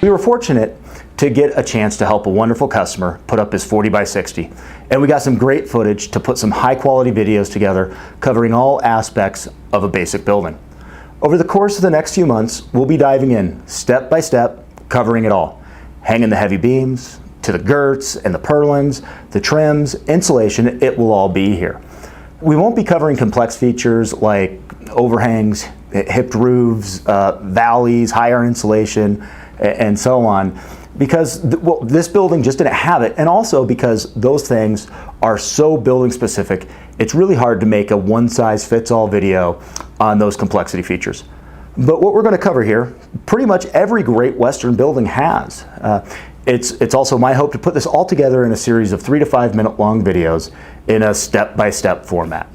We were fortunate to get a chance to help a wonderful customer put up his 40 by 60. And we got some great footage to put some high quality videos together covering all aspects of a basic building. Over the course of the next few months, we'll be diving in step by step, covering it all. Hanging the heavy beams, to the girts and the purlins, the trims, insulation, it will all be here. We won't be covering complex features like overhangs, hipped roofs, valleys, higher insulation, and so on, because this building just didn't have it, and also because those things are so building specific, it's really hard to make a one-size-fits-all video on those complexity features. But what we're going to cover here, pretty much every great Western building has. It's also my hope to put this all together in a series of 3 to 5 minute long videos in a step-by-step format.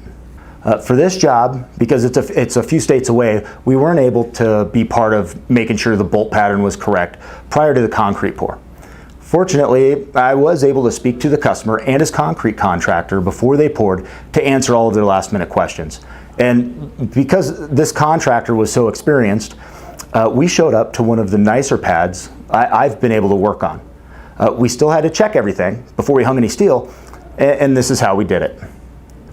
For this job, because it's a few states away, we weren't able to be part of making sure the bolt pattern was correct prior to the concrete pour. Fortunately, I was able to speak to the customer and his concrete contractor before they poured to answer all of their last minute questions. And because this contractor was so experienced, we showed up to one of the nicer pads I've been able to work on. We still had to check everything before we hung any steel, and this is how we did it.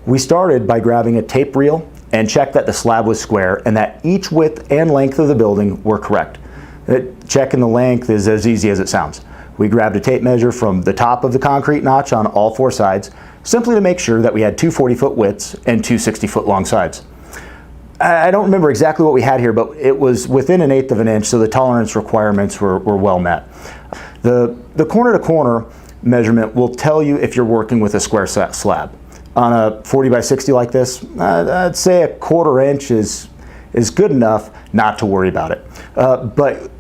We started by grabbing a tape reel and checked that the slab was square and that each width and length of the building were correct. Checking the length is as easy as it sounds. We grabbed a tape measure from the top of the concrete notch on all 4 sides, simply to make sure that we had 2 40-foot widths and 2 60-foot long sides. I don't remember exactly what we had here, but it was within 1/8 of an inch, so the tolerance requirements were well met. The corner to corner measurement will tell you if you're working with a square slab. On a 40 by 60 like this, I'd say 1/4 inch is good enough not to worry about it. But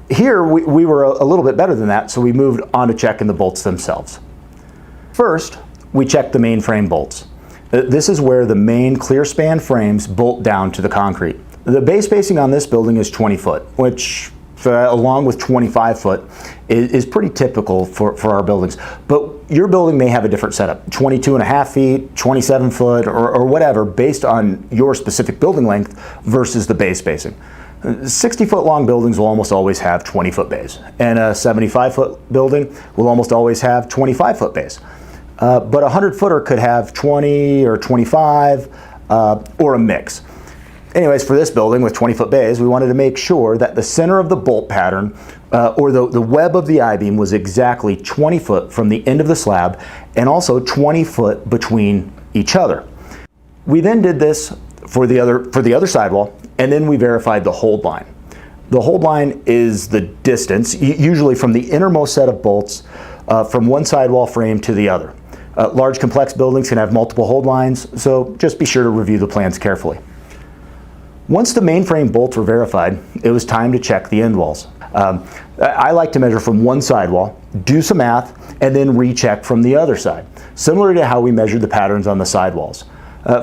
here we were a little bit better than that, so we moved on to checking the bolts themselves. First, we checked the main frame bolts. This is where the main clear span frames bolt down to the concrete. The base spacing on this building is 20 foot, which along with 25 foot is pretty typical for our buildings. But your building may have a different setup, 22.5 feet, 27 foot, or whatever, based on your specific building length versus the base spacing. 60-foot long buildings will almost always have 20-foot bays, and a 75-foot building will almost always have 25-foot bays. But a 100-footer could have 20 or 25, or a mix. Anyways, for this building with 20-foot bays, we wanted to make sure that the center of the bolt pattern, or the web of the I-beam, was exactly 20 foot from the end of the slab, and also 20 foot between each other. We then did this for the other sidewall, and then we verified the hold line. The hold line is the distance, usually from the innermost set of bolts, from one sidewall frame to the other. Large complex buildings can have multiple hold lines, so just be sure to review the plans carefully. Once the main frame bolts were verified, it was time to check the end walls. I like to measure from one sidewall, do some math, and then recheck from the other side, similar to how we measured the patterns on the sidewalls.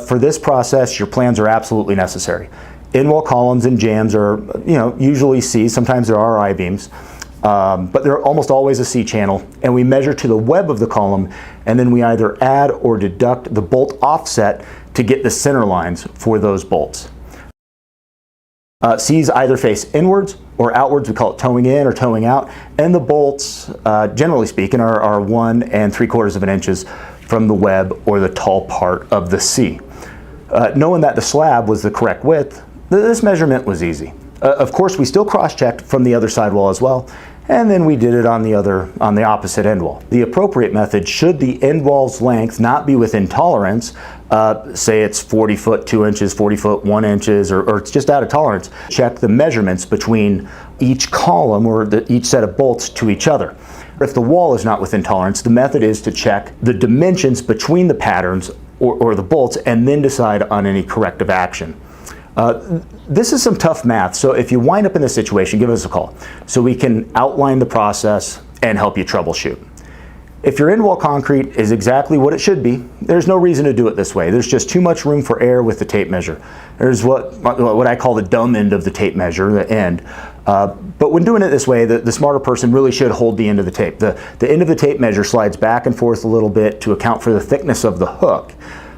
For this process, your plans are absolutely necessary. End wall columns and jambs are, usually C, sometimes there are I-beams, but they're almost always a C channel, and we measure to the web of the column, and then we either add or deduct the bolt offset to get the center lines for those bolts. C's either face inwards or outwards, we call it towing in or towing out, and the bolts, generally speaking, are 1 3/4 inches from the web or the tall part of the C. Knowing that the slab was the correct width, this measurement was easy. Of course, we still cross-checked from the other sidewall as well, and then we did it on the opposite end wall. The appropriate method, should the end wall's length not be within tolerance, say it's 40 foot 2 inches, 40 foot 1 inches, or it's just out of tolerance, check the measurements between each column or each set of bolts to each other. If the wall is not within tolerance, the method is to check the dimensions between the patterns or the bolts, and then decide on any corrective action. This is some tough math, so if you wind up in this situation, give us a call so we can outline the process and help you troubleshoot. If your end wall concrete is exactly what it should be, there's no reason to do it this way. There's just too much room for error with the tape measure. There's what I call the dumb end of the tape measure, the end. But when doing it this way, the smarter person really should hold the end of the tape. The end of the tape measure slides back and forth a little bit to account for the thickness of the hook.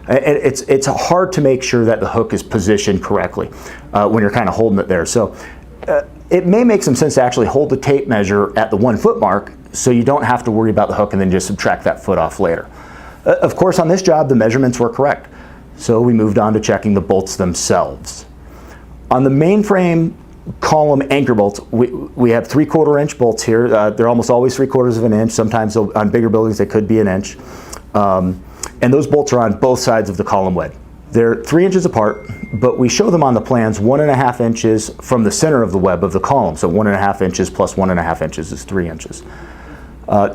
It's hard to make sure that the hook is positioned correctly when you're kind of holding it there. So it may make some sense to actually hold the tape measure at the 1 foot mark so you don't have to worry about the hook and then just subtract that foot off later. Of course, on this job, the measurements were correct, so we moved on to checking the bolts themselves. On the mainframe column anchor bolts, we have 3/4 inch bolts here. They're almost always 3/4 of an inch. Sometimes on bigger buildings they could be an inch. And those bolts are on both sides of the column wed. They're 3 inches apart, but we show them on the plans 1.5 inches from the center of the web of the column. So 1.5 inches plus 1.5 inches is 3 inches.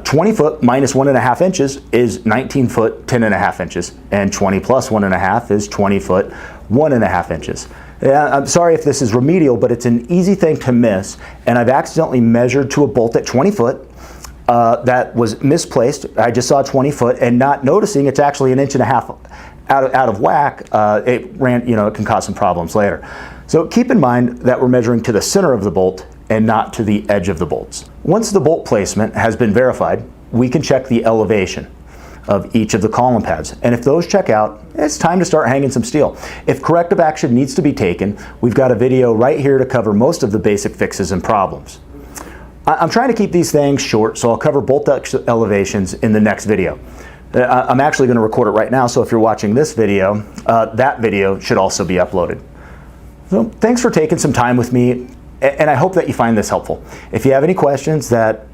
20 foot minus 1.5 inches is 19 foot 10.5 inches, and 20 plus 1.5 is 20 foot 1.5 inches. I'm sorry if this is remedial, but it's an easy thing to miss, and I've accidentally measured to a bolt at 20 foot. That was misplaced. I just saw 20 foot, and not noticing it's actually 1.5 inches out of whack. It can cause some problems later. So keep in mind that we're measuring to the center of the bolt and not to the edge of the bolts. Once the bolt placement has been verified, we can check the elevation of each of the column pads. And if those check out, it's time to start hanging some steel. If corrective action needs to be taken, we've got a video right here to cover most of the basic fixes and problems. I'm trying to keep these things short, so I'll cover bolt elevations in the next video. I'm actually going to record it right now, so if you're watching this video, that video should also be uploaded. So thanks for taking some time with me, and I hope that you find this helpful. If you have any questions that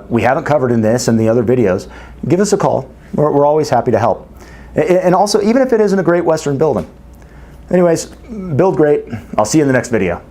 we haven't covered in this and the other videos, give us a call. We're always happy to help. And also, even if it isn't a great Western building. Anyways, build great. I'll see you in the next video.